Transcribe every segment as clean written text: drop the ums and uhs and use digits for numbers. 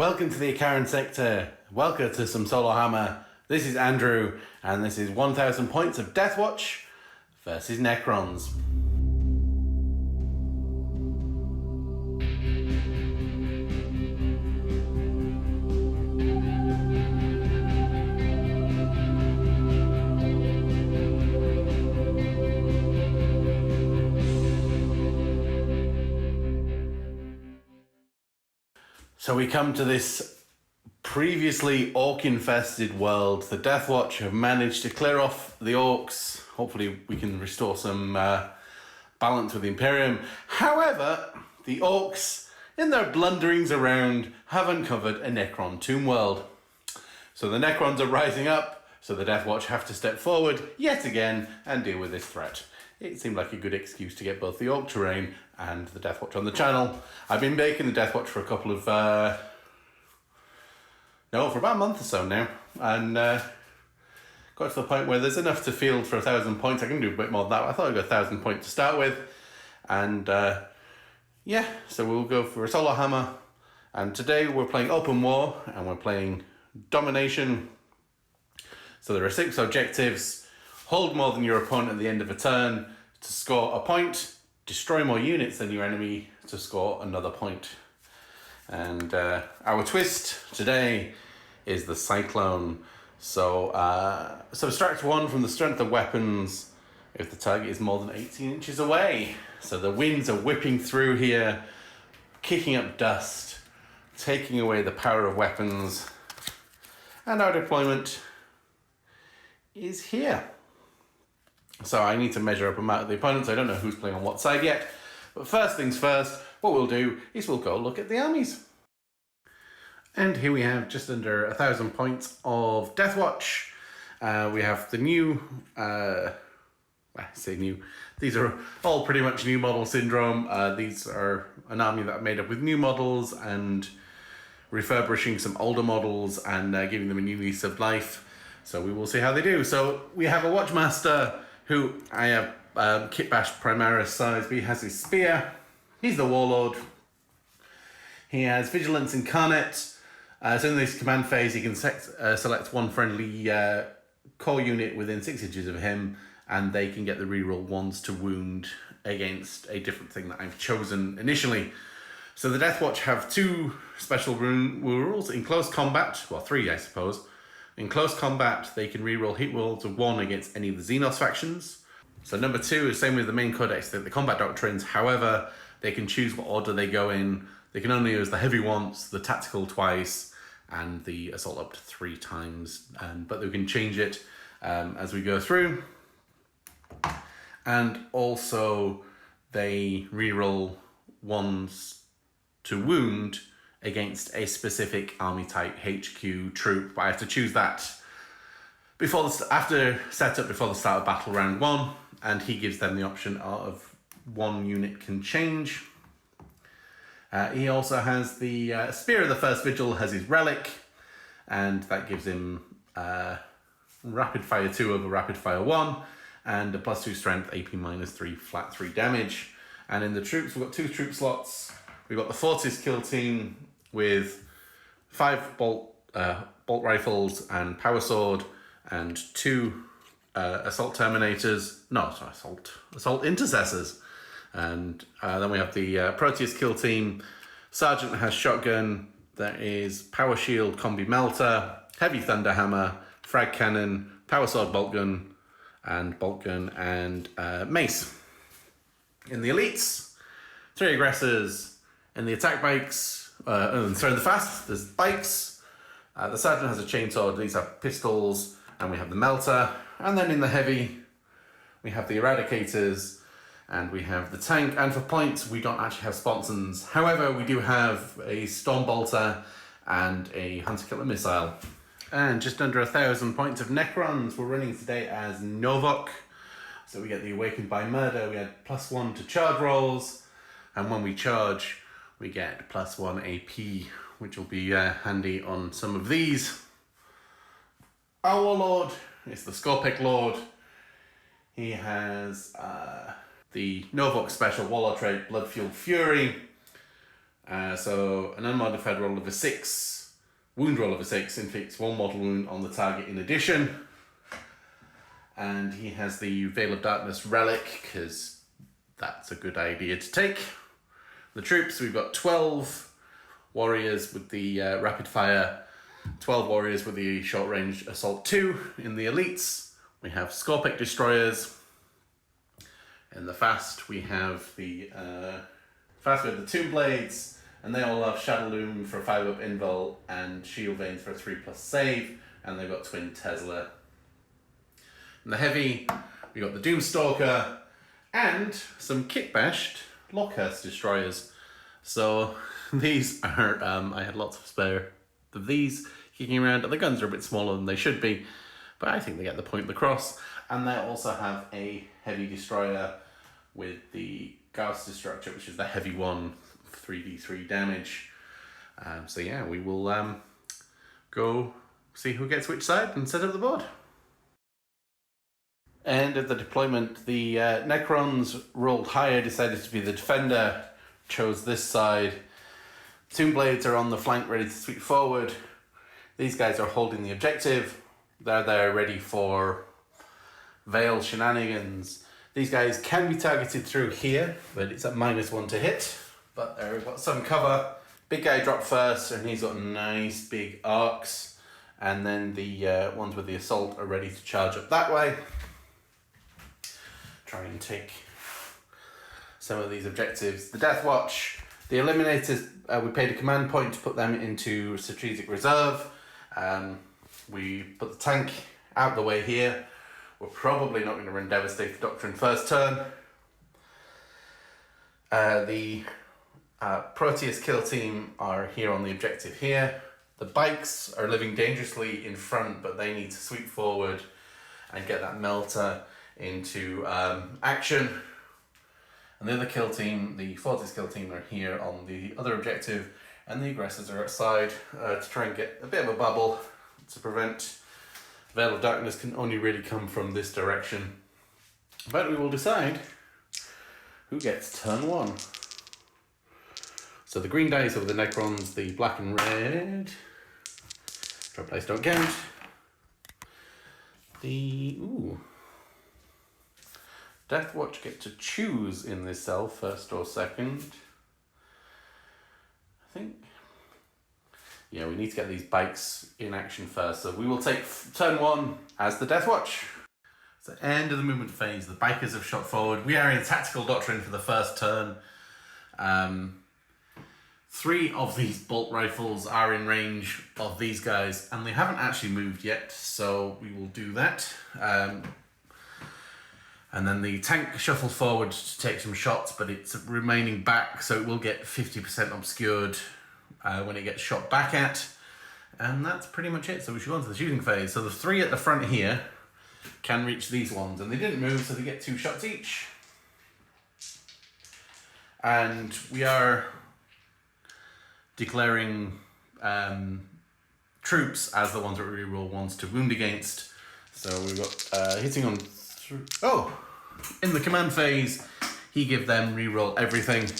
Welcome to the Icaran sector. Welcome to some Solohammer. This is Andrew, and this is 1000 points of Deathwatch versus Necrons. So we come to this previously orc-infested world. The Deathwatch have managed to clear off the orcs. Hopefully we can restore some balance with the Imperium. However, the orcs, in their blunderings around, have uncovered a Necron tomb world. So the Necrons are rising up, so the Deathwatch have to step forward yet again and deal with this threat. It seemed like a good excuse to get both the Orc terrain and the Deathwatch on the channel. I've been making the Deathwatch for a couple of... for about a month or so now. And got to the point where there's enough to field for 1000 points. I can do a bit more than that. I thought I'd go 1000 points to start with. And yeah, so we'll go for a Solohammer. And today we're playing Open War and we're playing Domination. So there are 6 objectives. Hold more than your opponent at the end of a turn to score a point. Destroy more units than your enemy to score another point. And our twist today is the Cyclone. So subtract 1 from the strength of weapons if the target is more than 18 inches away. So the winds are whipping through here, kicking up dust, taking away the power of weapons. And our deployment is here. So I need to measure up amount of the opponents. I don't know who's playing on what side yet. But first things first, what we'll do is we'll go look at the armies. And here we have just under 1000 points of Deathwatch. We have the new, I say new, these are all pretty much new model syndrome. These are an army that are made up with new models and refurbishing some older models and giving them a new lease of life. So we will see how they do. So we have a Watchmaster who I have Kit Bash Primaris size, but he has his spear. He's the Warlord. He has Vigilance Incarnate. So in this command phase, he can select one friendly core unit within 6 inches of him, and they can get the reroll 1s to wound against a different thing that I've chosen initially. So the Deathwatch have 2 special rules in close combat, well 3 I suppose. In close combat, they can reroll hit rolls of 1 against any of the Xenos factions. So number 2 is same with the main codex, the combat doctrines. However, they can choose what order they go in. They can only use the heavy once, the tactical twice, and the assault up to 3 times. But they can change it as we go through. And also, they reroll 1s to wound against a specific army type HQ troop, but I have to choose that after setup before the start of battle round 1, and he gives them the option of 1 unit can change. He also has the Spear of the First Vigil has his relic, and that gives him rapid fire 2 over rapid fire 1, and a +2 strength, AP -3, flat 3 damage. And in the troops, we've got 2 troop slots. We've got the Fortis kill team with 5 bolt rifles and power sword, and 2 assault terminators. No, sorry, assault intercessors. And then we have the Proteus kill team. Sergeant has shotgun. There is power shield, combi melter, heavy thunder hammer, frag cannon, power sword, bolt gun, and mace. In the elites, 3 aggressors. In the attack bikes, in the fast, there's bikes. The sergeant has a chainsaw. These are pistols, and we have the melter. And then in the heavy, we have the eradicators, and we have the tank. And for points, we don't actually have sponsons. However, we do have a storm bolter and a hunter killer missile. And just under 1000 points of Necrons. We're running today as Novok. So we get the Awakened by Murder. We had +1 to charge rolls, and when we charge, we get +1 AP, which will be handy on some of these. Our Warlord is the Scorpic Lord. He has the Novok Special Warlord trait, Blood Fueled Fury. So an unmodified roll of a 6, wound roll of a 6, inflicts 1 mortal wound on the target in addition. And he has the Veil of Darkness relic, because that's a good idea to take. The troops, we've got 12 warriors with the rapid fire, 12 warriors with the short range assault 2 in the elites. We have Scorpic destroyers. In the fast, we have the fast with the Tomb Blades, and they all have Shadow Loom for 5 up invul and Shield Veins for a 3+ save, and they've got Twin Tesla. In the heavy, we got the Doom Stalker and some kit-bashed Lockhurst destroyers. So these are, I had lots of spare of these kicking around. The guns are a bit smaller than they should be, but I think they get the point across. And they also have a heavy destroyer with the Gauss Destructor, which is the heavy one, 3d3 damage. So yeah, we will go see who gets which side and set up the board. And at the deployment, the Necrons rolled higher, decided to be the defender, chose this side. Tomb Blades are on the flank, ready to sweep forward. These guys are holding the objective. They're there ready for Veil shenanigans. These guys can be targeted through here, but it's at -1 to hit. But they've got some cover. Big guy dropped first, and he's got nice big arcs. And then the ones with the assault are ready to charge up that way. Try and take some of these objectives. The Deathwatch, the Eliminators, we paid a command point to put them into strategic reserve. We put the tank out the way here. We're probably not going to run Devastator Doctrine first turn. The Proteus kill team are here on the objective here. The bikes are living dangerously in front, but they need to sweep forward and get that melter into action. And the other kill team, the Fortis kill team, are here on the other objective, and the aggressors are outside to try and get a bit of a bubble to prevent Veil of Darkness can only really come from this direction. But we will decide who gets turn 1. So the green dice over the Necrons, the black and red. Drop dice don't count. The Deathwatch get to choose in this cell, first or second. I think. Yeah, we need to get these bikes in action first. So we will take turn 1 as the Deathwatch. It's the end of the movement phase. The bikers have shot forward. We are in tactical doctrine for the first turn. 3 of these bolt rifles are in range of these guys, and they haven't actually moved yet, so we will do that. And then the tank shuffles forward to take some shots, but it's remaining back, so it will get 50% obscured when it gets shot back at. And that's pretty much it. So we should go on to the shooting phase. So the 3 at the front here can reach these ones, and they didn't move, so they get 2 shots each. And we are declaring troops as the ones that we reroll 1s to wound against. So we've got hitting on... in the command phase, he give them reroll everything.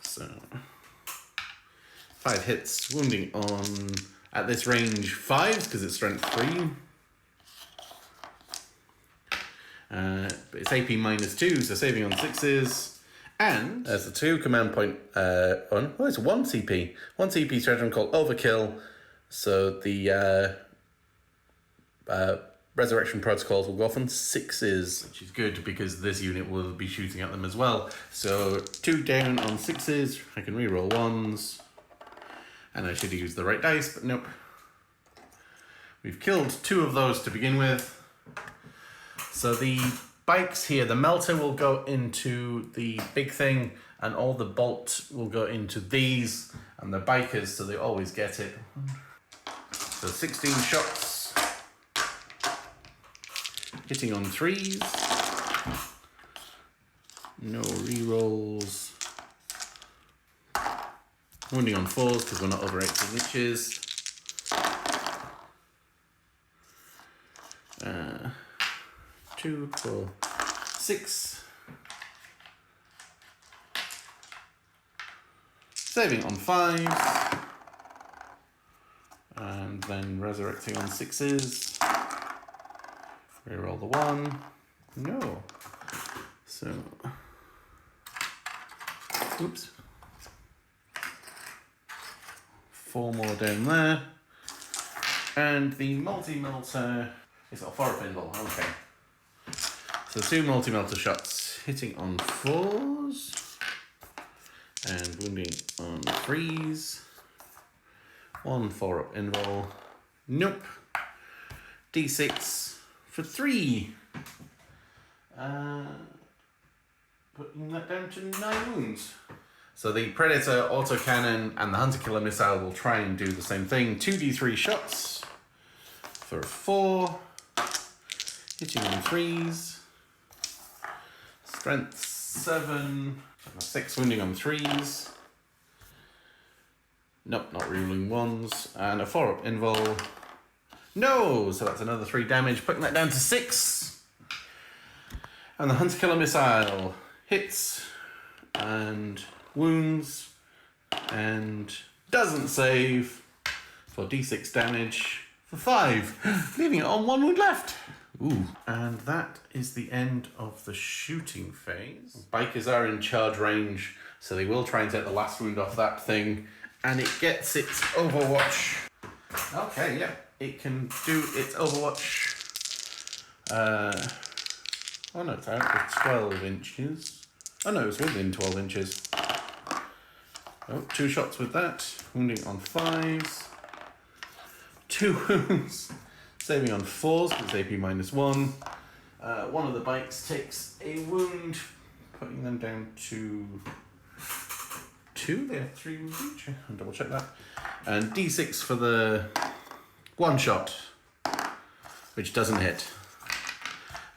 So 5 hits, wounding on, at this range, 5s because it's strength 3. But it's AP -2, so saving on 6s. And there's a 2 command point on. Oh, it's 1 CP. 1 CP stratagem called Overkill. So the resurrection protocols will go off on 6s, which is good because this unit will be shooting at them as well. So 2 down on 6s. I can reroll 1s. And I should have used the right dice, but nope. We've killed 2 of those to begin with. So the bikes here, the melter will go into the big thing, and all the bolt will go into these, and the bikers, so they always get it. So 16 shots. Hitting on 3s. No rerolls. Wounding on 4s because we're not over 18 inches. 2, 4, 6. Saving on 5s. And then resurrecting on 6s. Reroll the 1. No. So, oops. 4 more down there. And the multi-melter is a 4 pinball. Okay. So 2 multi-melter shots hitting on 4s and wounding on 3s. 1 4-up invul. Nope. D6 for 3. Putting that down to 9 wounds. So the Predator autocannon and the Hunter Killer missile will try and do the same thing. 2d3 shots for 4. Hitting on 3s. Strength 7. 6 wounding on 3s. Nope, not reruling 1s. And a 4-up invul. No! So that's another 3 damage, putting that down to 6. And the Hunter Killer missile hits and wounds and doesn't save for d6 damage for 5, leaving it on 1 wound left. Ooh. And that is the end of the shooting phase. Bikers are in charge range, so they will try and take the last wound off that thing, and it gets its Overwatch. Okay, yeah, it can do its Overwatch. Oh no, it's out to 12 inches. Oh no, it's within 12 inches. Oh, 2 shots with that. Wounding on 5s. 2 wounds. Saving on 4s, because it's AP -1. One of the bikes takes a wound, putting them down to 2. They have 3 wounds each. I'll double check that. And D6 for the 1 shot, which doesn't hit.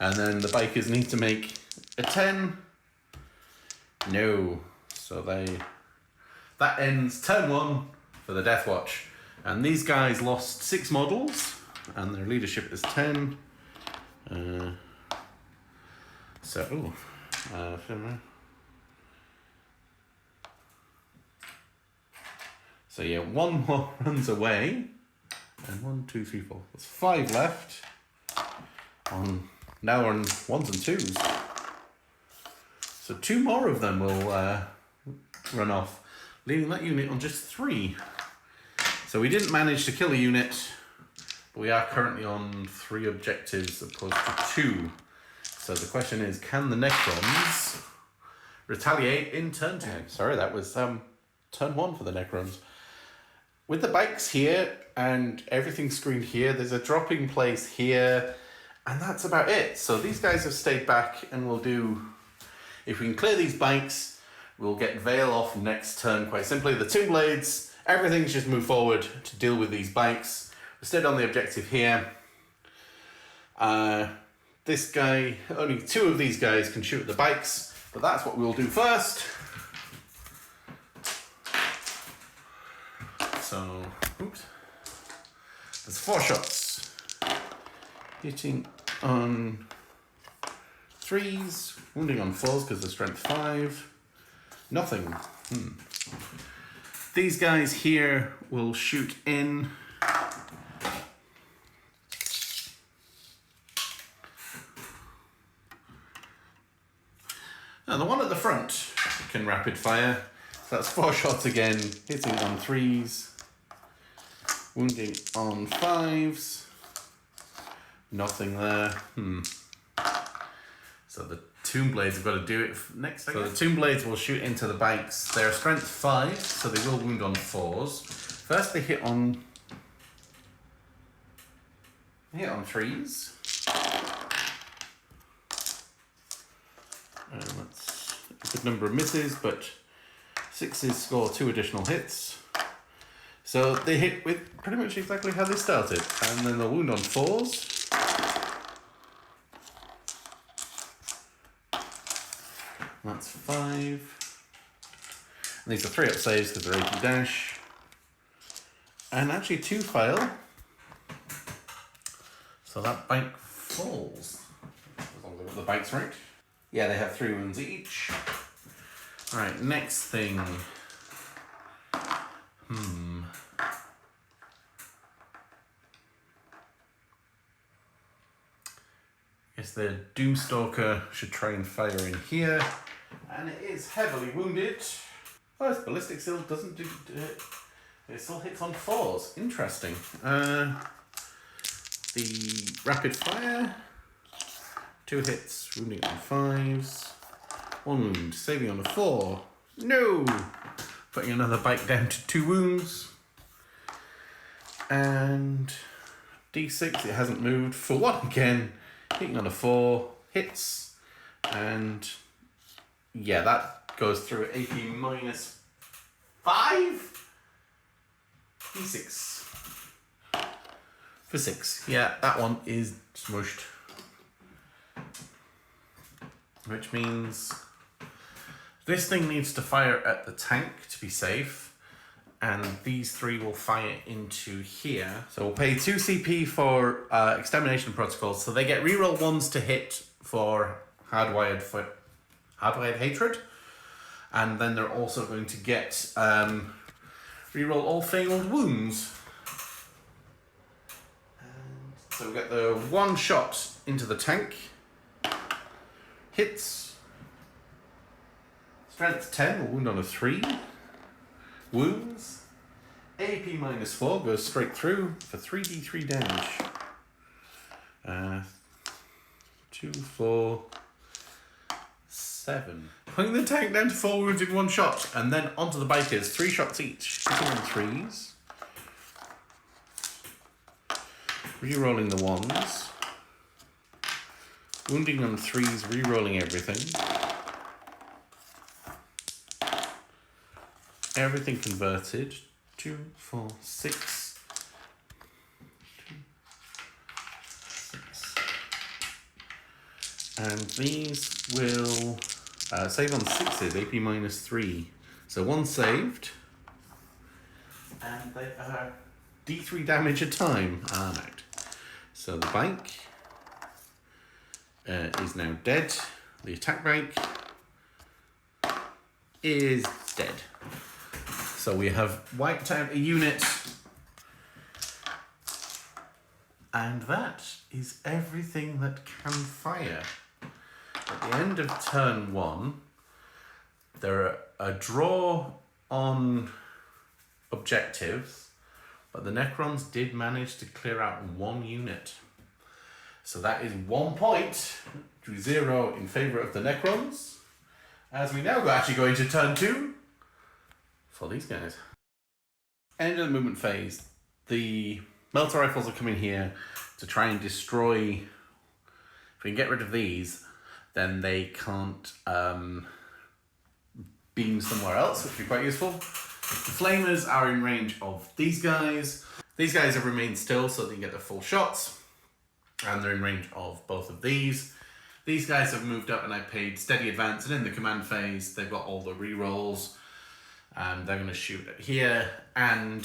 And then the bikers need to make a 10. No. So that ends turn 1 for the Deathwatch. And these guys lost 6 models, and their leadership is 10. So yeah, 1 more runs away. And 1, 2, 3, 4. There's 5 left. Now we're on 1s and 2s. So 2 more of them will run off, leaving that unit on just 3. So we didn't manage to kill a unit, but we are currently on 3 objectives opposed to 2. So the question is, can the Necrons retaliate in turn 2? Sorry, that was turn 1 for the Necrons. With the bikes here and everything screened here, there's a dropping place here, and that's about it. So these guys have stayed back, and we'll do, if we can clear these bikes, we'll get Veil off next turn quite simply. The Tomb Blades, everything's just moved forward to deal with these bikes. We stayed on the objective here. This guy, only 2 of these guys can shoot at the bikes, but that's what we'll do first. So, oops. There's 4 shots. Hitting on 3s, wounding on 4s because they're strength 5. Nothing. These guys here will shoot in. Now the one at the front can rapid fire. So that's 4 shots again, hitting on 3s, wounding on 5s. Nothing there. So the Tomb Blades have got to do it next. So the Tomb Blades will shoot into the bikes. They're strength 5, so they will wound on 4s. First they hit on 3s. And that's a good number of misses, but 6s score 2 additional hits. So they hit with pretty much exactly how they started. And then they'll wound on 4s. That's 5. And these are 3-up saves because they're AP dash. And actually 2 fail. So that bike falls. As long as I got the bikes right. Yeah, they have 3 wounds each. Alright, next thing. Guess the Doomstalker should try and fire in here. And it is heavily wounded. Oh, its ballistic still doesn't do it. It still hits on 4s. Interesting. The rapid fire. 2 hits, wounding on 5s. 1 wound, saving on a 4. No! Putting another bite down to 2 wounds. And D6, it hasn't moved. For 1 again. Hitting on a 4. Hits. And yeah, that goes through at AP minus 5. D6. For 6. Yeah, that one is smushed. Which means this thing needs to fire at the tank to be safe, and these 3 will fire into here. So we'll pay 2 CP for extermination protocols, so they get reroll 1s to hit for hardwired hatred, and then they're also going to get reroll all failed wounds. And so we get the 1 shot into the tank. Hits. Strength 10 will wound on a 3. Wounds. AP minus 4 goes straight through for 3d3 damage. 2, 4, 7. Putting the tank down to 4 wounds in 1 shot, and then onto the bikers. 3 shots each. Hitting on 3s. Rerolling the 1s. Wounding on 3s, rerolling everything. Everything converted. 2, 4, 6. 2, 6. And these will save on 6s, AP minus 3. So 1 saved. And they are D3 damage a time. Right. So the bike is now dead. The attack bike is dead. So we have wiped out a unit. And that is everything that can fire. At the end of turn 1, there are a draw on objectives, but the Necrons did manage to clear out 1 unit. So that is 1 point to 0 in favour of the Necrons. As we now actually go into turn 2 for these guys. End of the movement phase. The melter rifles are coming here to try and destroy. If we can get rid of these, then they can't beam somewhere else, which would be quite useful. The flamers are in range of these guys. These guys have remained still so they can get their full shots. And they're in range of both of these. These guys have moved up and I paid steady advance, and in the command phase they've got all the rerolls. They're going to shoot at here, and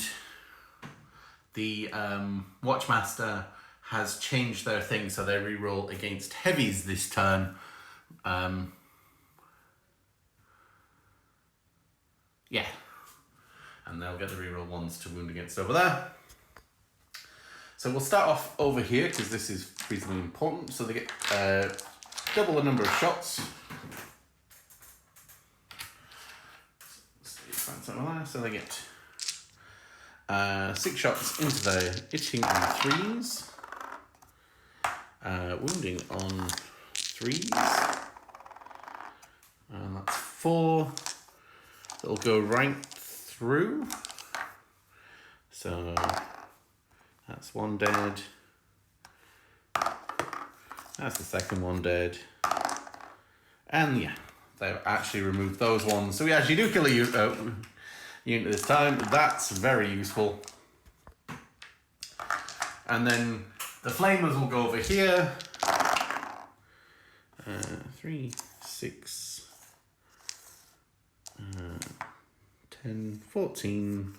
the Watchmaster has changed their thing so they reroll against heavies this turn. Yeah, and they'll get the reroll 1s to wound against over there. So we'll start off over here because this is reasonably important. So they get double the number of shots. So they get 6 shots into the hitting on 3s, wounding on 3s, and that's 4. It'll go right through. So that's 1 dead. That's the second one dead. And yeah, they've actually removed those ones. So we actually do kill a unit this time. That's very useful. And then the flamers will go over here. 3, 6, 10, 14,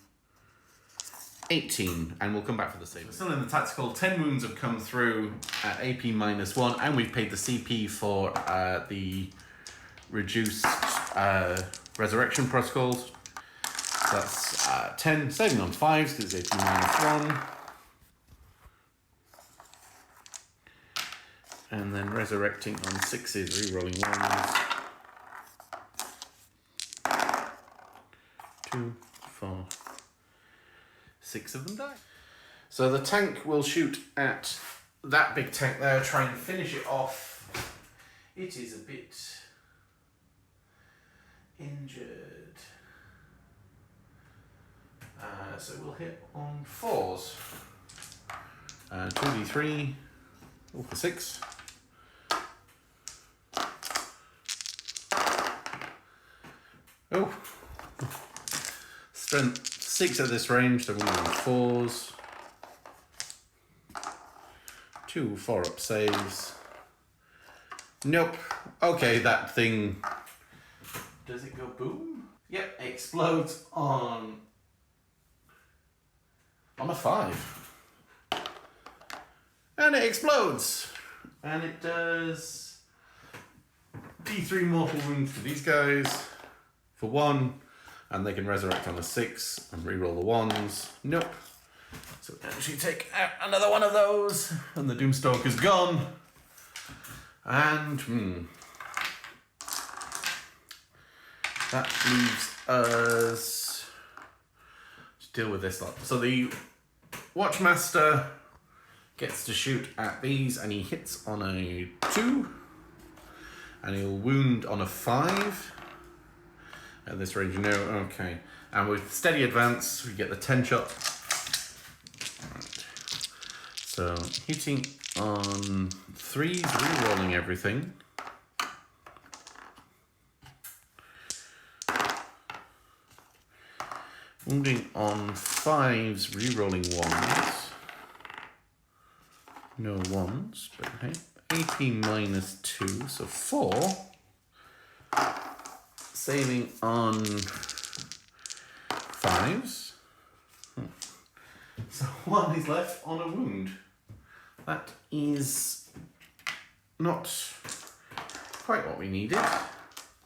18, and we'll come back for the save. Still in the tactical, 10 wounds have come through at AP -1, and we've paid the CP for the reduced resurrection protocols. So that's 10, saving on 5s because it's AP -1. And then resurrecting on 6s, rerolling 1s. 2, 4, 6 of them die. So the tank will shoot at that big tank there, try and finish it off. It is a bit injured. So we'll hit on 4s. 2d3, all for 6. Oh, strength 6 at this range, so we're on 4s. 2 4-up saves. Nope. Okay, that thing. Does it go boom? Yep, it explodes on a 5. And it explodes. And it does D3 mortal wounds to these guys for 1. And they can resurrect on a 6 and reroll the 1s. Nope. So we actually take out another one of those. And the Doomstalker's gone. And that leaves us to deal with this lot. So the Watchmaster gets to shoot at these, and he hits on a 2. And he'll wound on a 5. At this range, no, okay. And with steady advance, we get the 10 shot. Right. So hitting on 3s, rerolling everything. Wounding on 5s, rerolling 1s. No 1s, but hey. AP -2, so 4. Saving on 5s. So 1 is left on a wound. That is not quite what we needed.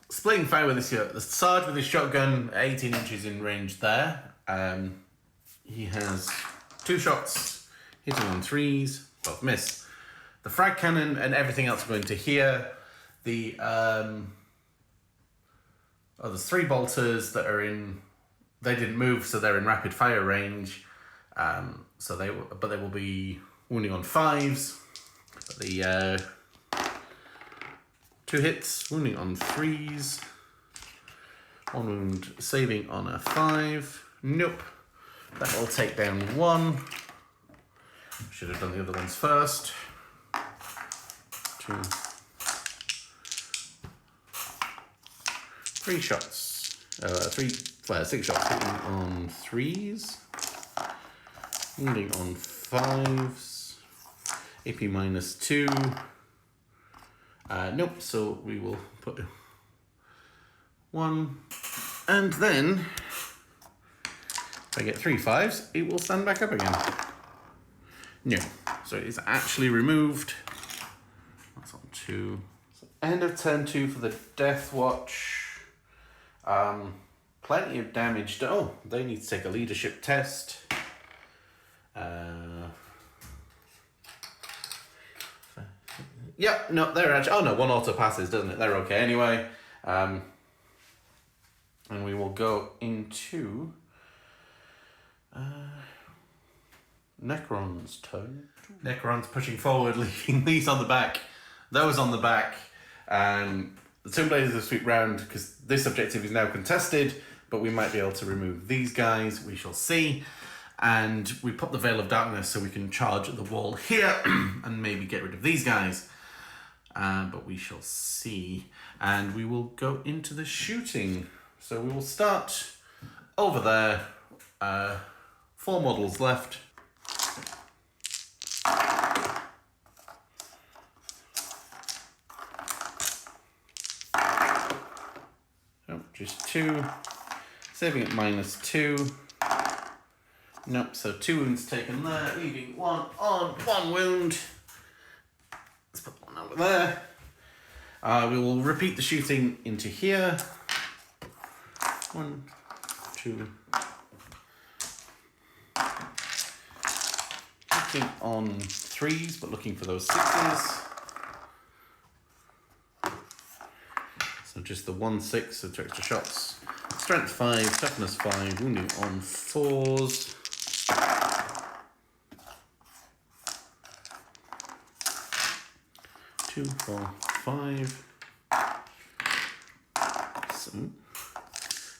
Splitting fire with this, the Sarge with his shotgun, 18 inches in range there. He has 2 shots, hitting on 3s, both miss. The frag cannon and everything else going to here. There's 3 bolters that are in. They didn't move, so they're in rapid fire range. But they will be wounding on 5s. But the 2 hits, wounding on 3s. 1 wound, saving on a 5. Nope. That will take down 1. Should have done the other ones first. 2. 3 shots. 6 shots hitting on 3s. Wounding on 5s. AP -2. Nope, so we will put 1. And then, if I get 3 5s, it will stand back up again. No, so it's actually removed. That's on 2. So end of turn 2 for the Deathwatch. Plenty of damage. Oh, they need to take a leadership test. Yep, no, they're actually. Oh no, 1 auto passes, doesn't it? They're okay anyway. And we will go into Necrons' turn. Necrons pushing forward, leaving these on the back, those on the back, and the Tomb Blazers will sweep round because this objective is now contested, but we might be able to remove these guys. We shall see. And we put the Veil of Darkness so we can charge at the wall here and maybe get rid of these guys. But we shall see. And we will go into the shooting. So we will start over there. 4 models left. Oh, just 2. Saving at -2. Nope, so 2 wounds taken there, leaving 1 on 1 wound. Let's put 1 over there. We will repeat the shooting into here. 1, 2. Looking on 3s, but looking for those 6s. So just the 1 6, so 2 extra shots. Strength 5, toughness 5, wounding on 4s. Two, 4, 5. So,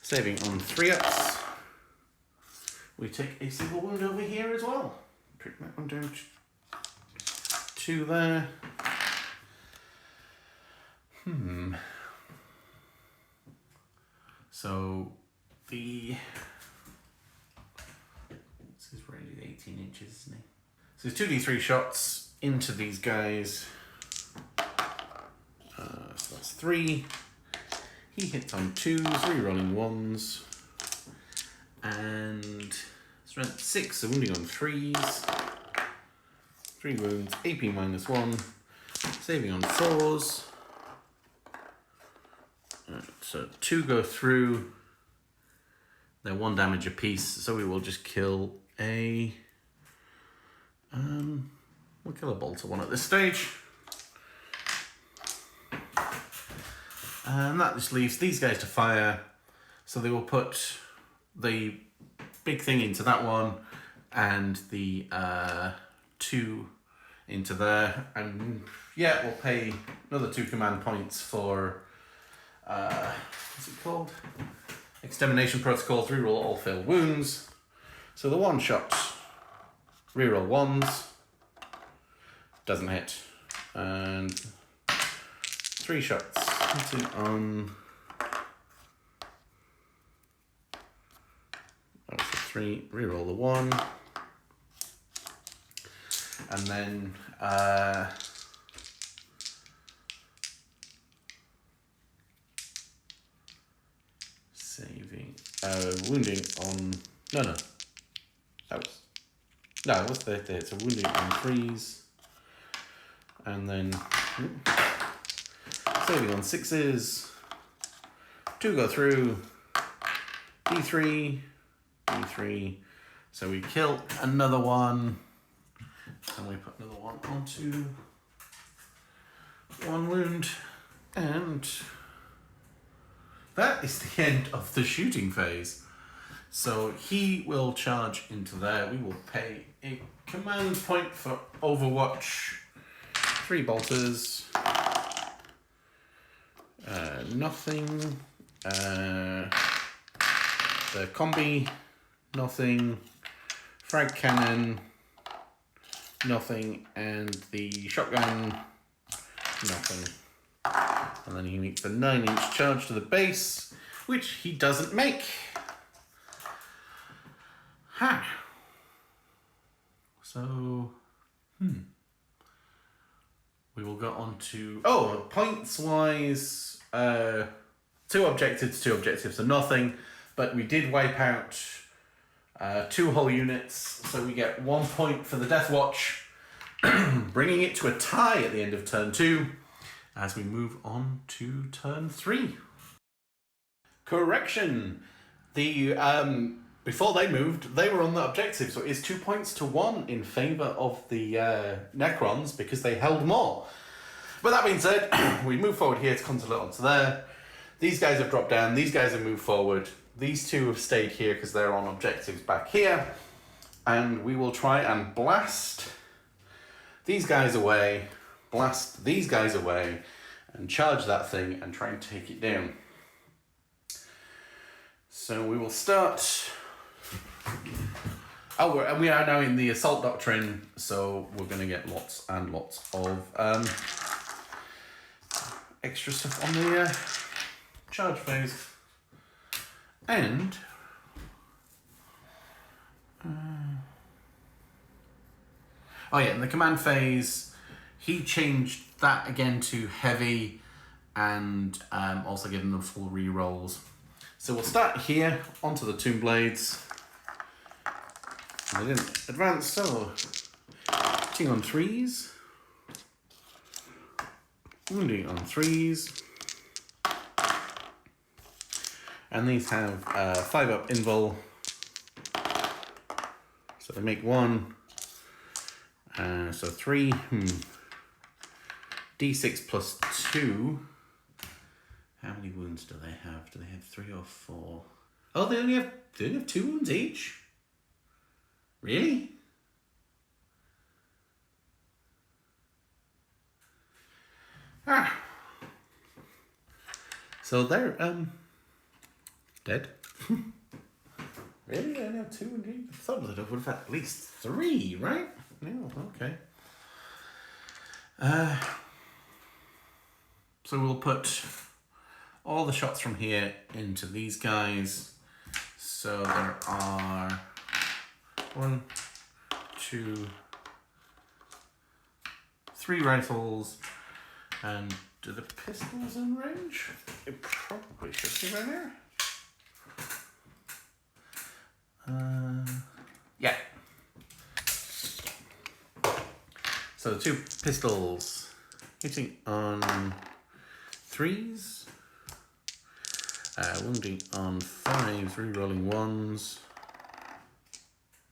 saving on 3 ups. We take a single wound over here as well. Pick that one down. 2 there. So this is really 18 inches, isn't it? So 2d3 shots into these guys. So that's 3. He hits on 2s, rerolling 1s. And strength 6, so wounding on 3s. 3 wounds, AP -1. Saving on 4s. So 2 go through. They're 1 damage apiece, so we will just kill a... we'll kill a bolter 1 at this stage. And that just leaves these guys to fire. So they will put the big thing into that one and the 2 into there. And yeah, we'll pay another 2 command points for, what's it called? Extermination Protocols, reroll all failed wounds. So the 1 shot, reroll 1s, doesn't hit. And 3 shots, hitting on... Oh, so 3, reroll the 1. And then saving, wounding on, no, what's the hit? So wounding on 3s, and then saving on 6s, 2 go through, D3, so we kill another one, and we put another one onto 1 wound, and that is the end of the shooting phase. So he will charge into there. We will pay a command point for Overwatch. 3 bolters. Nothing. The combi. Nothing. Frag cannon. Nothing. And the shotgun. Nothing. And then he makes the 9-inch charge to the base, which he doesn't make. Ha! So, we will go on to... Oh, points-wise, 2 objectives, so nothing. But we did wipe out 2 whole units, so we get 1 point for the Deathwatch, bringing it to a tie at the end of turn 2. As we move on to turn 3. Correction. The before they moved, they were on the objective, so it is 2 points to 1 in favour of the Necrons because they held more. But that being said, we move forward here to consulate onto there. These guys have dropped down, these guys have moved forward. These 2 have stayed here because they're on objectives back here. And we will try and blast these guys away. Blast these guys away and charge that thing and try and take it down. So we will start. Oh, we are now in the assault doctrine, so we're going to get lots and lots of extra stuff on the charge phase. And oh yeah, in the command phase, he changed that again to heavy and also giving them full re-rolls. So we'll start here onto the Tomb Blades. They didn't advance, so hitting on 3s. Wounding on 3s. And these have 5-up invul. So they make 1. So 3. D6 plus 2. How many wounds do they have? Do they have 3 or 4? Oh, they only have 2 wounds each? Really? So they're dead. Really? They only have 2 wounds each? I thought that it would have had at least 3, right? No, okay. So we'll put all the shots from here into these guys. So there are 1, 2, 3 rifles. And do the pistols in range? It probably should be right here. Yeah. So 2 pistols hitting on 3s. Wounding on 5s, rerolling 1s.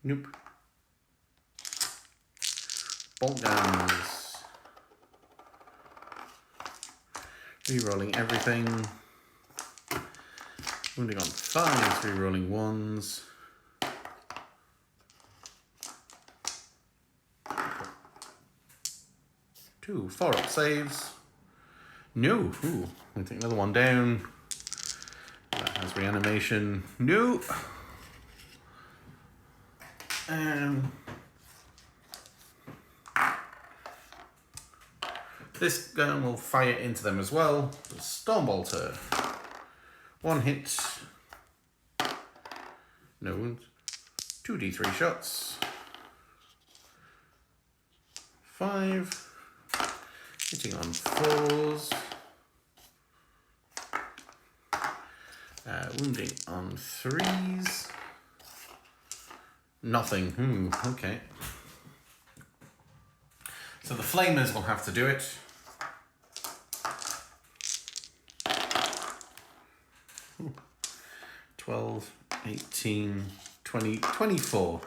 Nope. Bolt guns. Rerolling everything. Wounding on 5s, rerolling 1s. Two 4-up saves. No. Ooh, I take another one down. That has reanimation. No. This gun will fire into them as well. The Stormbolter. 1 hit. No wounds. 2d3 shots. 5. Hitting on 4s. Wounding on 3s. Nothing. Okay. So the flamers will have to do it. 12, 18, 20, 24.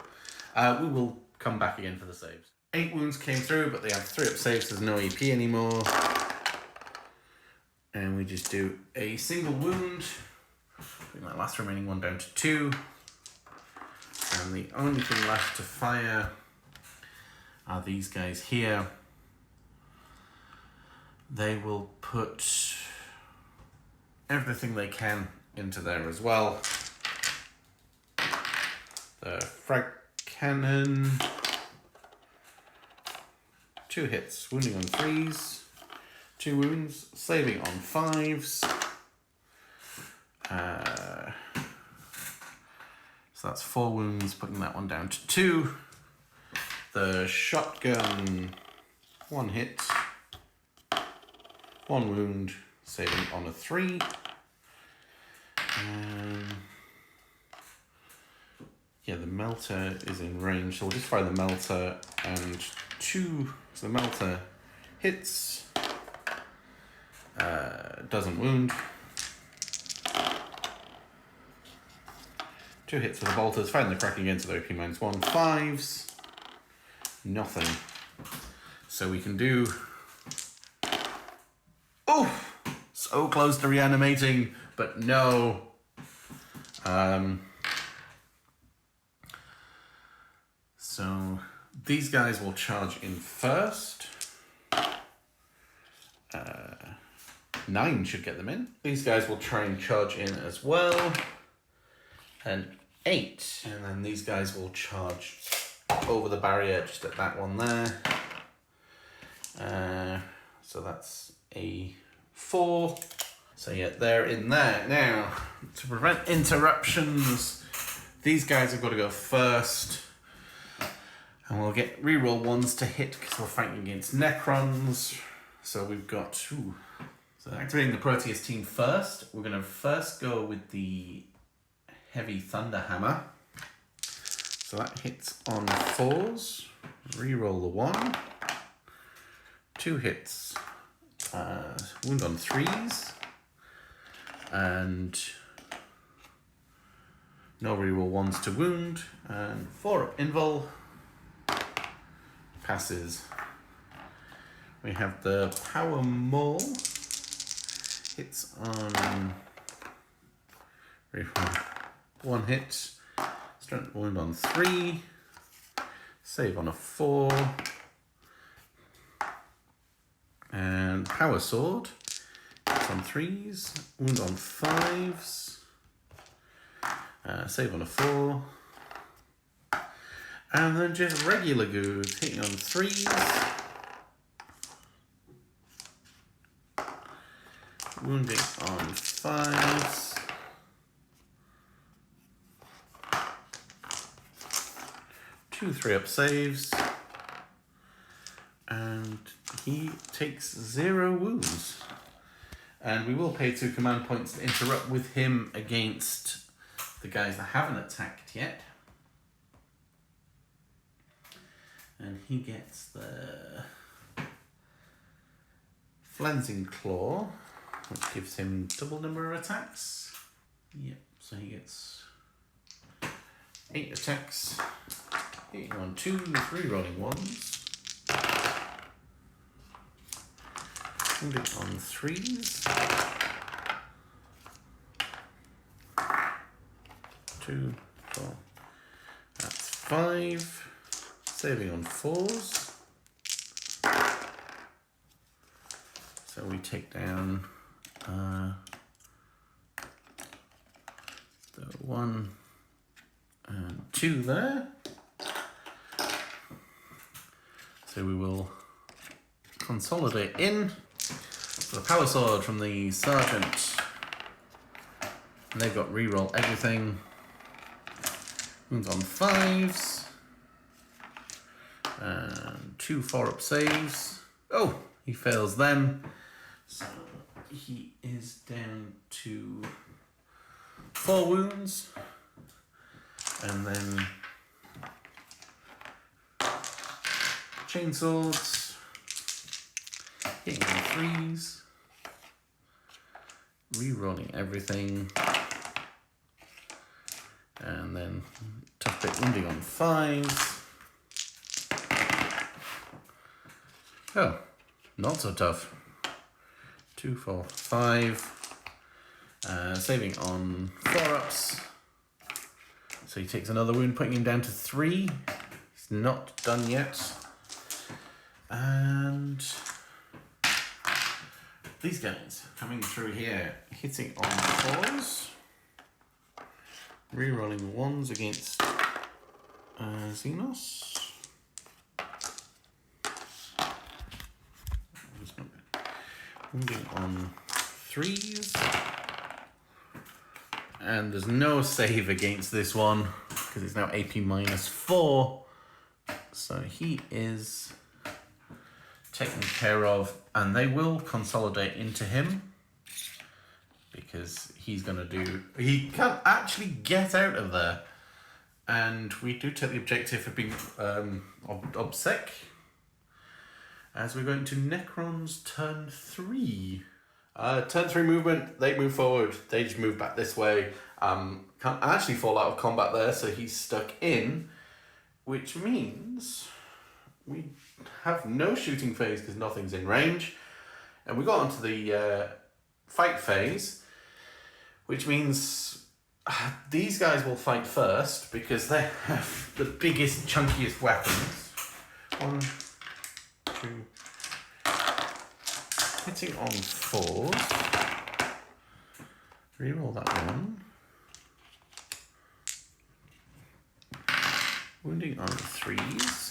We will come back again for the saves. 8 wounds came through, but they have 3-up saves, there's no EP anymore. And we just do a single wound. Bring that last remaining one down to 2. And the only thing left to fire are these guys here. They will put everything they can into there as well. The frag cannon. 2 hits, wounding on 3s. 2 wounds, saving on 5s. So that's 4 wounds, putting that one down to 2. The shotgun, 1 hit. 1 wound, saving on a 3. Yeah, the melter is in range, so we'll just fire the melter and 2. So the melter hits, doesn't wound. 2 hits with the bolters, firing the cracking against the OP -1. 5s, nothing. So we can do. Oh, so close to reanimating, but no. So these guys will charge in first. 9 should get them in. These guys will try and charge in as well. And 8. And then these guys will charge over the barrier just at that one there. So that's a 4. So yeah, they're in there. Now, to prevent interruptions, these guys have got to go first. And we'll get reroll 1s to hit because we're fighting against Necrons. So we've got 2. So activating the Proteus team first. We're going to first go with the Heavy Thunder Hammer. So that hits on 4s. Reroll the 1. 2 hits. Wound on 3s. And no reroll 1s to wound. And 4 up invul. Passes. We have the Power Maul. Hits on 1 hit. Strength wound on 3. Save on a 4. And Power Sword. Hits on 3s. Wound on 5s. Save on a 4. And then just regular good, hitting on 3s. Wounding on 5s. Two 3-up saves. And he takes 0 wounds. And we will pay 2 command points to interrupt with him against the guys that haven't attacked yet. And he gets the Flensing Claw, which gives him double number of attacks. Yep, so he gets 8 attacks, hitting on 2 3-rolling 1s, wounding on 3s, 2, 4, that's 5. Saving on 4s. So we take down the 1 and 2 there. So we will consolidate in. So the Power Sword from the Sergeant. And they've got reroll everything. Wounds on 5s. And 2 4-up saves. Oh, he fails them. So he is down to 4 wounds. And then chainswords. Hitting on 3s. Rerolling everything. And then tough bit wounding on 5s. Oh, not so tough. 2, 4, 5. Saving on 4-ups. So he takes another wound, putting him down to 3. He's not done yet. And these guys coming through here, hitting on 4s. Rerolling 1s against Xenos. Wounding on 3s. And there's no save against this one because it's now AP -4. So he is taken care of, and they will consolidate into him because he's going to do... He can't actually get out of there. And we do take the objective of being obsec. As we're going to Necrons turn 3. Turn 3 movement, they move forward, they just move back this way. Can't actually fall out of combat there, so he's stuck in, which means we have no shooting phase because nothing's in range. And we got onto the fight phase, which means these guys will fight first because they have the biggest, chunkiest weapons. 1, 2, hitting on 4s. Reroll that 1. Wounding on 3s.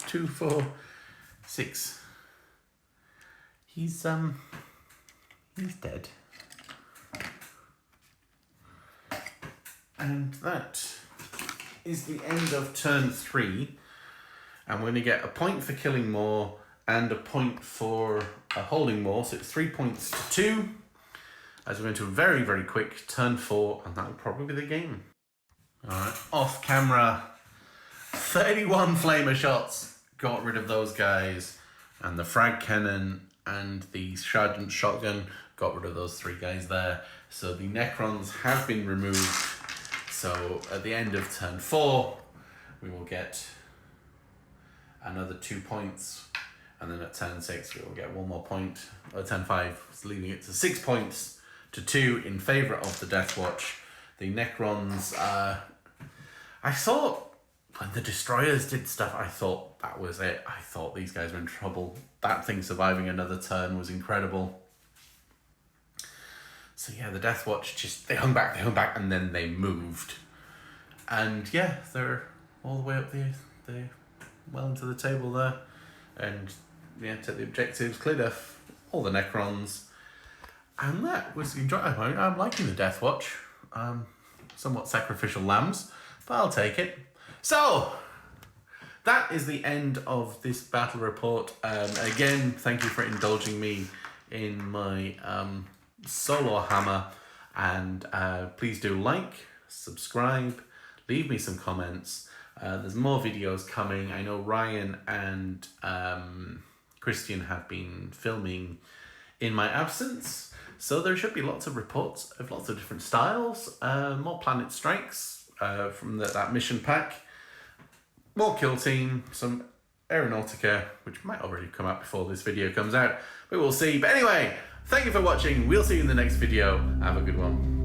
Two, 4, 6. He's dead. And that is the end of turn 3. And we're going to get a point for killing more and a point for holding more. So it's 3 points to 2. As we're going to a very, very quick turn 4, and that will probably be the game. Alright, off camera. 31 flamer shots. Got rid of those guys. And the frag cannon and the sergeant shotgun. Got rid of those 3 guys there. So the Necrons have been removed. So at the end of turn 4, we will get another 2 points. And then at turn 6, we will get 1 more point. At turn 5, leaving it to 6 points to 2 in favour of the Deathwatch. The Necrons, I thought when the Destroyers did stuff, I thought that was it. I thought these guys were in trouble. That thing surviving another turn was incredible. So yeah, the Deathwatch they hung back, and then they moved. And yeah, they're all the way up well into the table there. And yeah, take the objectives, cleared off all the Necrons. And that was enjoyable. I'm liking the Deathwatch. Somewhat sacrificial lambs, but I'll take it. So, that is the end of this battle report. Again, thank you for indulging me in my Solohammer. And please do like, subscribe, leave me some comments. There's more videos coming. I know Ryan and Christian have been filming in my absence. So there should be lots of reports of lots of different styles, more planet strikes from that mission pack, more kill team, some aeronautica, which might already come out before this video comes out, but we'll see. But anyway, thank you for watching. We'll see you in the next video. Have a good one.